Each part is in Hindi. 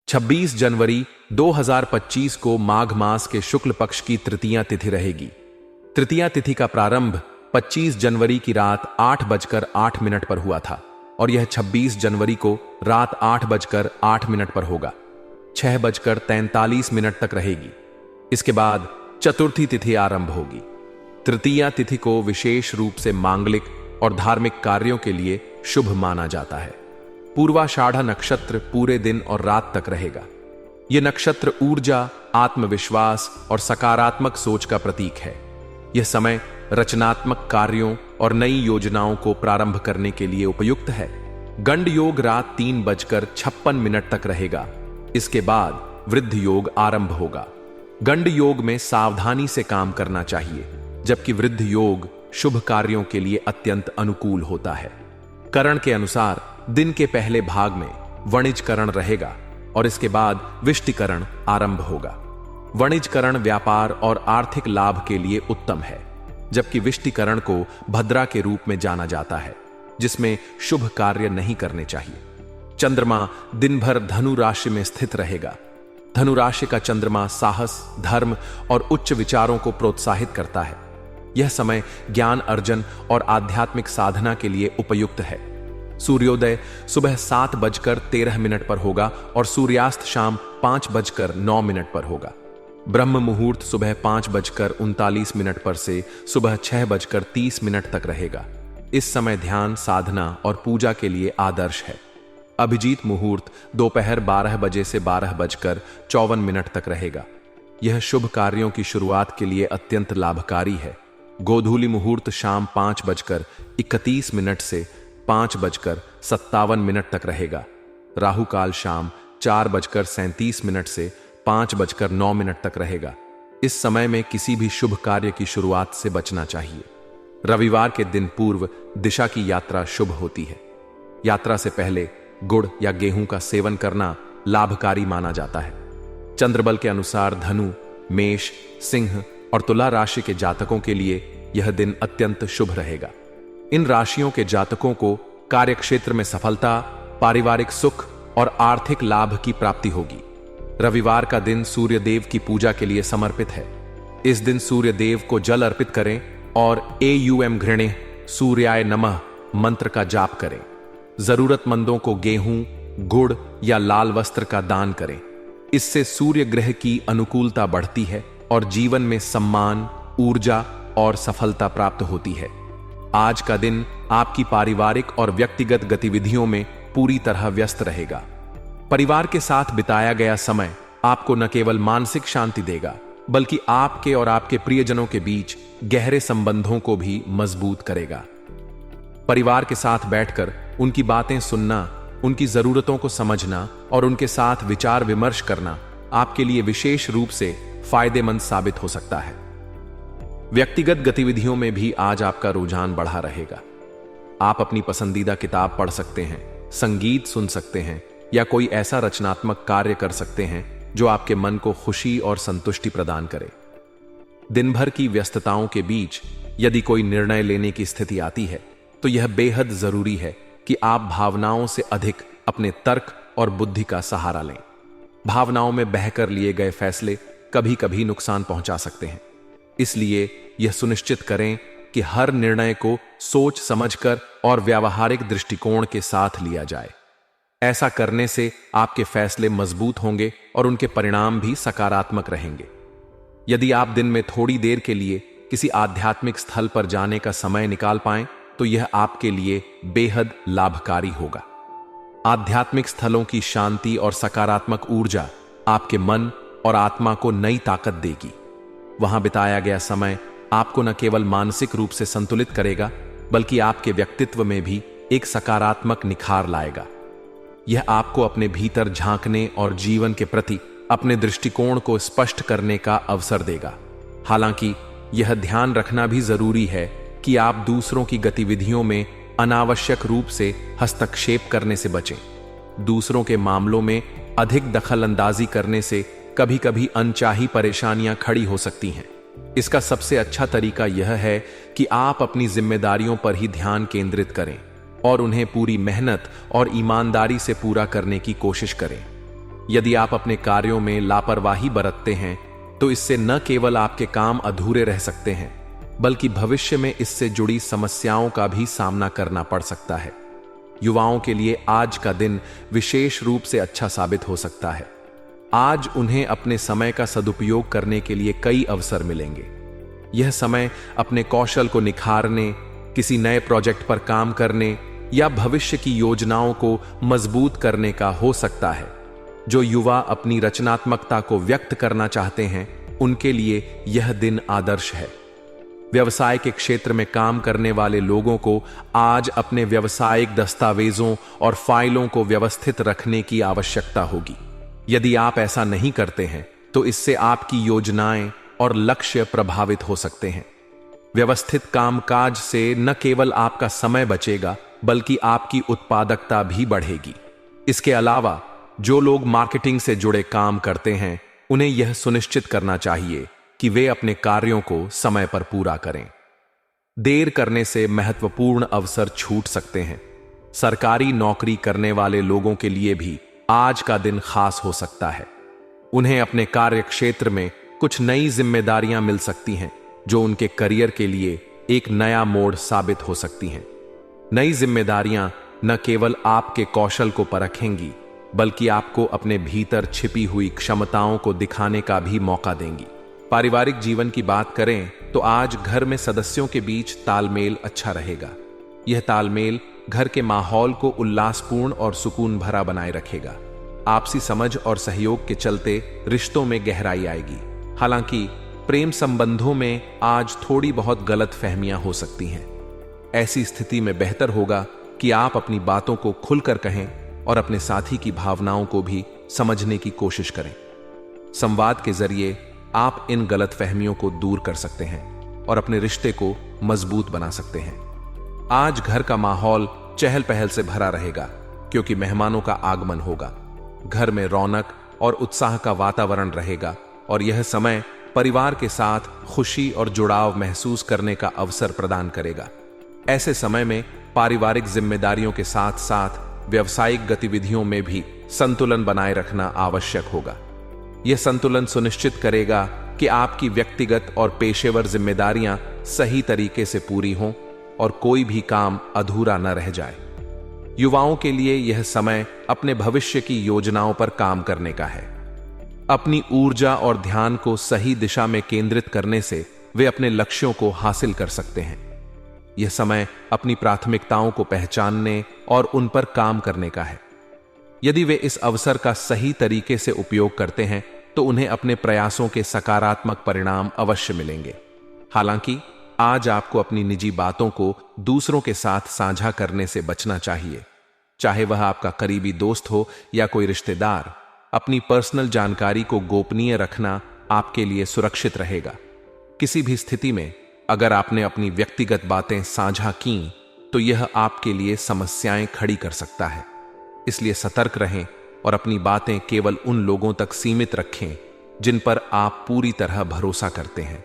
26 जनवरी 2025 को माघ मास के शुक्ल पक्ष की तृतीया तिथि रहेगी। तृतीया तिथि का प्रारंभ 25 जनवरी की रात 8:08 पर हुआ था और यह 26 जनवरी को रात 8:08 पर होगा। 6:43 तक रहेगी। इसके बाद चतुर्थी तिथि आरंभ होगी। तृतीया तिथि को विशेष रूप से मांगलिक और धार्मिक कार्यों के लिए शुभ माना जाता है। पूर्वाषाढ़ नक्षत्र पूरे दिन और रात तक रहेगा। यह नक्षत्र ऊर्जा, आत्मविश्वास और सकारात्मक सोच का प्रतीक है। यह समय रचनात्मक कार्यों और नई योजनाओं को प्रारंभ करने के लिए उपयुक्त है। गंड योग रात 3:56 तक रहेगा। इसके बाद वृद्ध योग आरंभ होगा। गंड योग में सावधानी से काम करना चाहिए, जबकि वृद्ध योग शुभ कार्यों के लिए अत्यंत अनुकूल होता है। करण के अनुसार दिन के पहले भाग में वणिजकरण रहेगा और इसके बाद विष्टिकरण आरंभ होगा। वणिजकरण व्यापार और आर्थिक लाभ के लिए उत्तम है, जबकि विष्टिकरण को भद्रा के रूप में जाना जाता है, जिसमें शुभ कार्य नहीं करने चाहिए। चंद्रमा दिन भर धनु राशि में स्थित रहेगा। धनु राशि का चंद्रमा साहस, धर्म और उच्च विचारों को प्रोत्साहित करता है। यह समय ज्ञान अर्जन और आध्यात्मिक साधना के लिए उपयुक्त है। सूर्योदय सुबह 7:13 पर होगा और सूर्यास्त शाम 5:09 पर होगा। ब्रह्म मुहूर्त सुबह 5:39 पर से सुबह 6:30 तक रहेगा। इस समय ध्यान, साधना और पूजा के लिए आदर्श है। अभिजीत मुहूर्त दोपहर 12 बजे से 12:54 तक रहेगा। यह शुभ कार्यों की शुरुआत के लिए अत्यंत लाभकारी है। गोधूली मुहूर्त शाम 5:31 से 5:57 तक रहेगा। राहु काल शाम 4:37 से 5:09 तक रहेगा। इस समय में किसी भी शुभ कार्य की शुरुआत से बचना चाहिए। रविवार के दिन पूर्व दिशा की यात्रा शुभ होती है। यात्रा से पहले गुड़ या गेहूं का सेवन करना लाभकारी माना जाता है। चंद्रबल के अनुसार धनु, मेष, सिंह और तुला राशि के जातकों के लिए यह दिन अत्यंत शुभ रहेगा। इन राशियों के जातकों को कार्यक्षेत्र में सफलता, पारिवारिक सुख और आर्थिक लाभ की प्राप्ति होगी। रविवार का दिन सूर्य देव की पूजा के लिए समर्पित है। इस दिन सूर्य देव को जल अर्पित करें और AUM घृणे सूर्याय नमः मंत्र का जाप करें। जरूरतमंदों को गेहूं, गुड़ या लाल वस्त्र का दान करें। इससे सूर्य ग्रह की अनुकूलता बढ़ती है और जीवन में सम्मान, ऊर्जा और सफलता प्राप्त होती है। आज का दिन आपकी पारिवारिक और व्यक्तिगत गतिविधियों में पूरी तरह व्यस्त रहेगा। परिवार के साथ बिताया गया समय आपको न केवल मानसिक शांति देगा, बल्कि आपके और आपके प्रियजनों के बीच गहरे संबंधों को भी मजबूत करेगा। परिवार के साथ बैठकर उनकी बातें सुनना, उनकी जरूरतों को समझना और उनके साथ विचार विमर्श करना आपके लिए विशेष रूप से फायदेमंद साबित हो सकता है। व्यक्तिगत गतिविधियों में भी आज आपका रुझान बढ़ा रहेगा। आप अपनी पसंदीदा किताब पढ़ सकते हैं, संगीत सुन सकते हैं या कोई ऐसा रचनात्मक कार्य कर सकते हैं जो आपके मन को खुशी और संतुष्टि प्रदान करे। दिन भर की व्यस्तताओं के बीच यदि कोई निर्णय लेने की स्थिति आती है तो यह बेहद जरूरी है कि आप भावनाओं से अधिक अपने तर्क और बुद्धि का सहारा लें। भावनाओं में बहकर लिए गए फैसले कभी कभी नुकसान पहुंचा सकते हैं। इसलिए यह सुनिश्चित करें कि हर निर्णय को सोच समझकर और व्यावहारिक दृष्टिकोण के साथ लिया जाए। ऐसा करने से आपके फैसले मजबूत होंगे और उनके परिणाम भी सकारात्मक रहेंगे। यदि आप दिन में थोड़ी देर के लिए किसी आध्यात्मिक स्थल पर जाने का समय निकाल पाएं तो यह आपके लिए बेहद लाभकारी होगा। आध्यात्मिक स्थलों की शांति और सकारात्मक ऊर्जा आपके मन और आत्मा को नई ताकत देगी। वहां बिताया गया समय आपको न केवल मानसिक रूप से संतुलित करेगा, बल्कि आपके व्यक्तित्व में भी एक सकारात्मक निखार लाएगा। यह आपको अपने भीतर झांकने और जीवन के प्रति अपने दृष्टिकोण को स्पष्ट करने का अवसर देगा। हालांकि यह ध्यान रखना भी जरूरी है कि आप दूसरों की गतिविधियों में अनावश्यक रूप से हस्तक्षेप करने से बचें। दूसरों के मामलों में अधिक दखल अंदाजी करने से कभी कभी अनचाही परेशानियां खड़ी हो सकती हैं। इसका सबसे अच्छा तरीका यह है कि आप अपनी जिम्मेदारियों पर ही ध्यान केंद्रित करें और उन्हें पूरी मेहनत और ईमानदारी से पूरा करने की कोशिश करें। यदि आप अपने कार्यों में लापरवाही बरतते हैं तो इससे न केवल आपके काम अधूरे रह सकते हैं, बल्कि भविष्य में इससे जुड़ी समस्याओं का भी सामना करना पड़ सकता है। युवाओं के लिए आज का दिन विशेष रूप से अच्छा साबित हो सकता है। आज उन्हें अपने समय का सदुपयोग करने के लिए कई अवसर मिलेंगे। यह समय अपने कौशल को निखारने, किसी नए प्रोजेक्ट पर काम करने या भविष्य की योजनाओं को मजबूत करने का हो सकता है। जो युवा अपनी रचनात्मकता को व्यक्त करना चाहते हैं, उनके लिए यह दिन आदर्श है। व्यवसाय के क्षेत्र में काम करने वाले लोगों को आज अपने व्यावसायिक दस्तावेजों और फाइलों को व्यवस्थित रखने की आवश्यकता होगी। यदि आप ऐसा नहीं करते हैं तो इससे आपकी योजनाएं और लक्ष्य प्रभावित हो सकते हैं। व्यवस्थित कामकाज से न केवल आपका समय बचेगा, बल्कि आपकी उत्पादकता भी बढ़ेगी। इसके अलावा जो लोग मार्केटिंग से जुड़े काम करते हैं, उन्हें यह सुनिश्चित करना चाहिए कि वे अपने कार्यों को समय पर पूरा करें। देर करने से महत्वपूर्ण अवसर छूट सकते हैं। सरकारी नौकरी करने वाले लोगों के लिए भी आज का दिन खास हो सकता है। उन्हें अपने कार्य क्षेत्र में कुछ नई जिम्मेदारियां मिल सकती हैं, जो उनके करियर के लिए एक नया मोड़ साबित हो सकती हैं। नई जिम्मेदारियां न केवल आपके कौशल को परखेंगी, बल्कि आपको अपने भीतर छिपी हुई क्षमताओं को दिखाने का भी मौका देंगी। पारिवारिक जीवन की बात करें तो आज घर में सदस्यों के बीच तालमेल अच्छा रहेगा। यह तालमेल घर के माहौल को उल्लासपूर्ण और सुकून भरा बनाए रखेगा। आपसी समझ और सहयोग के चलते रिश्तों में गहराई आएगी। हालांकि प्रेम संबंधों में आज थोड़ी बहुत गलतफहमियां हो सकती हैं। ऐसी स्थिति में बेहतर होगा कि आप अपनी बातों को खुलकर कहें और अपने साथी की भावनाओं को भी समझने की कोशिश करें। संवाद के जरिए आप इन गलतफहमियों को दूर कर सकते हैं और अपने रिश्ते को मजबूत बना सकते हैं। आज घर का माहौल चहल पहल से भरा रहेगा, क्योंकि मेहमानों का आगमन होगा। घर में रौनक और उत्साह का वातावरण रहेगा और यह समय परिवार के साथ खुशी और जुड़ाव महसूस करने का अवसर प्रदान करेगा। ऐसे समय में पारिवारिक जिम्मेदारियों के साथ साथ व्यावसायिक गतिविधियों में भी संतुलन बनाए रखना आवश्यक होगा। यह संतुलन सुनिश्चित करेगा कि आपकी व्यक्तिगत और पेशेवर जिम्मेदारियां सही तरीके से पूरी हों और कोई भी काम अधूरा न रह जाए। युवाओं के लिए यह समय अपने भविष्य की योजनाओं पर काम करने का है। अपनी ऊर्जा और ध्यान को सही दिशा में केंद्रित करने से वे अपने लक्ष्यों को हासिल कर सकते हैं। यह समय अपनी प्राथमिकताओं को पहचानने और उन पर काम करने का है। यदि वे इस अवसर का सही तरीके से उपयोग करते हैं तो उन्हें अपने प्रयासों के सकारात्मक परिणाम अवश्य मिलेंगे। हालांकि आज आपको अपनी निजी बातों को दूसरों के साथ साझा करने से बचना चाहिए। चाहे वह आपका करीबी दोस्त हो या कोई रिश्तेदार, अपनी पर्सनल जानकारी को गोपनीय रखना आपके लिए सुरक्षित रहेगा। किसी भी स्थिति में अगर आपने अपनी व्यक्तिगत बातें साझा की तो यह आपके लिए समस्याएं खड़ी कर सकता है। इसलिए सतर्क रहें और अपनी बातें केवल उन लोगों तक सीमित रखें जिन पर आप पूरी तरह भरोसा करते हैं।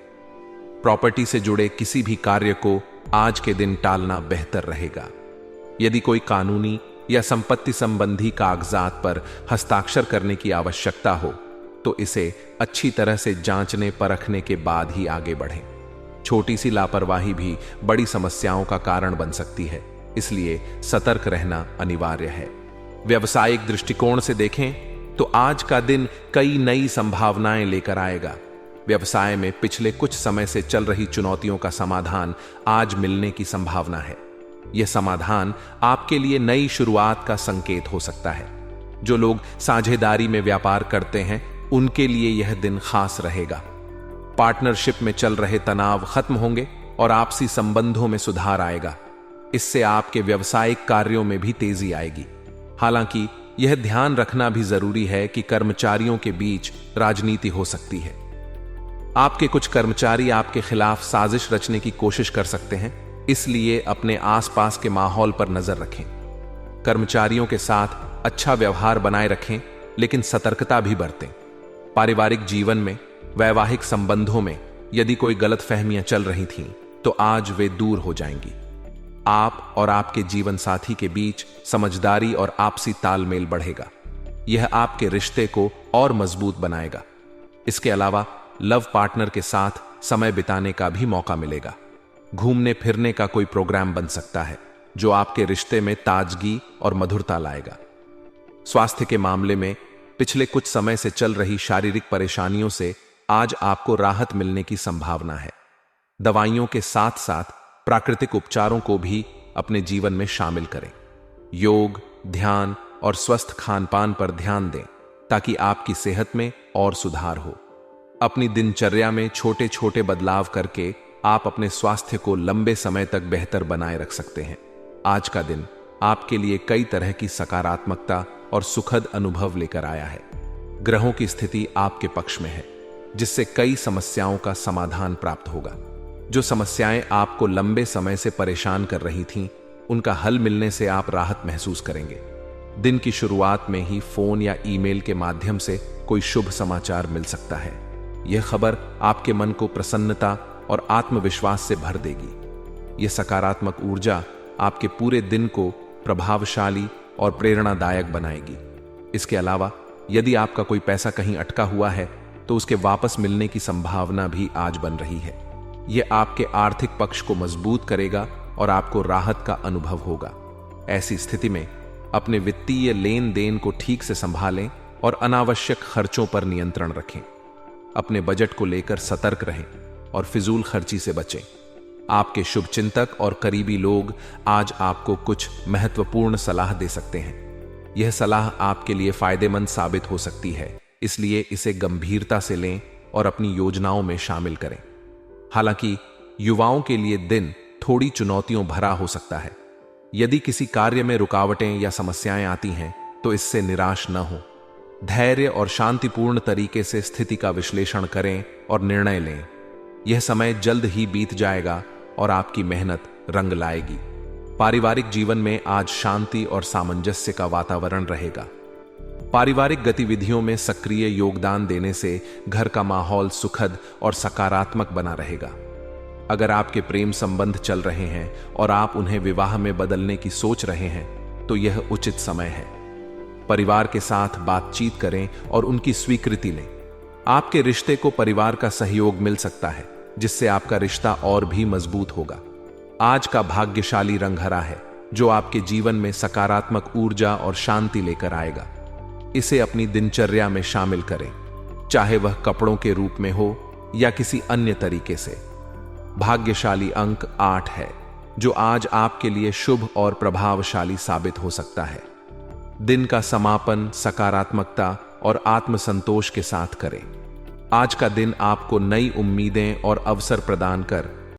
प्रॉपर्टी से जुड़े किसी भी कार्य को आज के दिन टालना बेहतर रहेगा। यदि कोई कानूनी या संपत्ति संबंधी कागजात पर हस्ताक्षर करने की आवश्यकता हो तो इसे अच्छी तरह से जांचने परखने के बाद ही आगे बढ़ें। छोटी सी लापरवाही भी बड़ी समस्याओं का कारण बन सकती है, इसलिए सतर्क रहना अनिवार्य है। व्यावसायिक दृष्टिकोण से देखें तो आज का दिन कई नई संभावनाएं लेकर आएगा। व्यवसाय में पिछले कुछ समय से चल रही चुनौतियों का समाधान आज मिलने की संभावना है। यह समाधान आपके लिए नई शुरुआत का संकेत हो सकता है। जो लोग साझेदारी में व्यापार करते हैं, उनके लिए यह दिन खास रहेगा। पार्टनरशिप में चल रहे तनाव खत्म होंगे और आपसी संबंधों में सुधार आएगा। इससे आपके व्यावसायिक कार्यों में भी तेजी आएगी। हालांकि यह ध्यान रखना भी जरूरी है कि कर्मचारियों के बीच राजनीति हो सकती है। आपके कुछ कर्मचारी आपके खिलाफ साजिश रचने की कोशिश कर सकते हैं, इसलिए अपने आसपास के माहौल पर नजर रखें। कर्मचारियों के साथ अच्छा व्यवहार बनाए रखें, लेकिन सतर्कता भी बरतें। पारिवारिक जीवन में, वैवाहिक संबंधों में यदि कोई गलतफहमियां चल रही थीं, तो आज वे दूर हो जाएंगी। आप और आपके जीवन साथी के बीच समझदारी और आपसी तालमेल बढ़ेगा। यह आपके रिश्ते को और मजबूत बनाएगा। इसके अलावा लव पार्टनर के साथ समय बिताने का भी मौका मिलेगा। घूमने फिरने का कोई प्रोग्राम बन सकता है जो आपके रिश्ते में ताजगी और मधुरता लाएगा। स्वास्थ्य के मामले में पिछले कुछ समय से चल रही शारीरिक परेशानियों से आज आपको राहत मिलने की संभावना है। दवाइयों के साथ साथ प्राकृतिक उपचारों को भी अपने जीवन में शामिल करें। योग, ध्यान और स्वस्थ खान-पान पर ध्यान दें ताकि आपकी सेहत में और सुधार हो। अपनी दिनचर्या में छोटे छोटे बदलाव करके आप अपने स्वास्थ्य को लंबे समय तक बेहतर बनाए रख सकते हैं। आज का दिन आपके लिए कई तरह की सकारात्मकता और सुखद अनुभव लेकर आया है। ग्रहों की स्थिति आपके पक्ष में है, जिससे कई समस्याओं का समाधान प्राप्त होगा। जो समस्याएं आपको लंबे समय से परेशान कर रही थीं, उनका हल मिलने से आप राहत महसूस करेंगे। दिन की शुरुआत में ही फोन या ईमेल के माध्यम से कोई शुभ समाचार मिल सकता है। यह खबर आपके मन को प्रसन्नता और आत्मविश्वास से भर देगी। यह सकारात्मक ऊर्जा आपके पूरे दिन को प्रभावशाली और प्रेरणादायक बनाएगी। इसके अलावा यदि आपका कोई पैसा कहीं अटका हुआ है तो उसके वापस मिलने की संभावना भी आज बन रही है। यह आपके आर्थिक पक्ष को मजबूत करेगा और आपको राहत का अनुभव होगा। ऐसी स्थिति में अपने वित्तीय लेन देन को ठीक से संभालें और अनावश्यक खर्चों पर नियंत्रण रखें। अपने बजट को लेकर सतर्क रहें और फिजूल खर्ची से बचें। आपके शुभचिंतक और करीबी लोग आज आपको कुछ महत्वपूर्ण सलाह दे सकते हैं। यह सलाह आपके लिए फायदेमंद साबित हो सकती है, इसलिए इसे गंभीरता से लें और अपनी योजनाओं में शामिल करें। हालांकि युवाओं के लिए दिन थोड़ी चुनौतियों भरा हो सकता है। यदि किसी कार्य में रुकावटें या समस्याएं आती हैं तो इससे निराश न हो। धैर्य और शांतिपूर्ण तरीके से स्थिति का विश्लेषण करें और निर्णय लें। यह समय जल्द ही बीत जाएगा और आपकी मेहनत रंग लाएगी। पारिवारिक जीवन में आज शांति और सामंजस्य का वातावरण रहेगा। पारिवारिक गतिविधियों में सक्रिय योगदान देने से घर का माहौल सुखद और सकारात्मक बना रहेगा। अगर आपके प्रेम संबंध चल रहे हैं और आप उन्हें विवाह में बदलने की सोच रहे हैं तो यह उचित समय है। परिवार के साथ बातचीत करें और उनकी स्वीकृति लें। आपके रिश्ते को परिवार का सहयोग मिल सकता है, जिससे आपका रिश्ता और भी मजबूत होगा। आज का भाग्यशाली रंग हरा है, जो आपके जीवन में सकारात्मक ऊर्जा और शांति लेकर आएगा। इसे अपनी दिनचर्या में शामिल करें, चाहे वह कपड़ों के रूप में हो या किसी अन्य तरीके से। भाग्यशाली अंक 8 है, जो आज आपके लिए शुभ और प्रभावशाली साबित हो सकता है। दिन का समापन सकारात्मकता और आत्मसंतोष के साथ करें। आज का दिन आपको नई उम्मीदें और अवसर प्रदान कर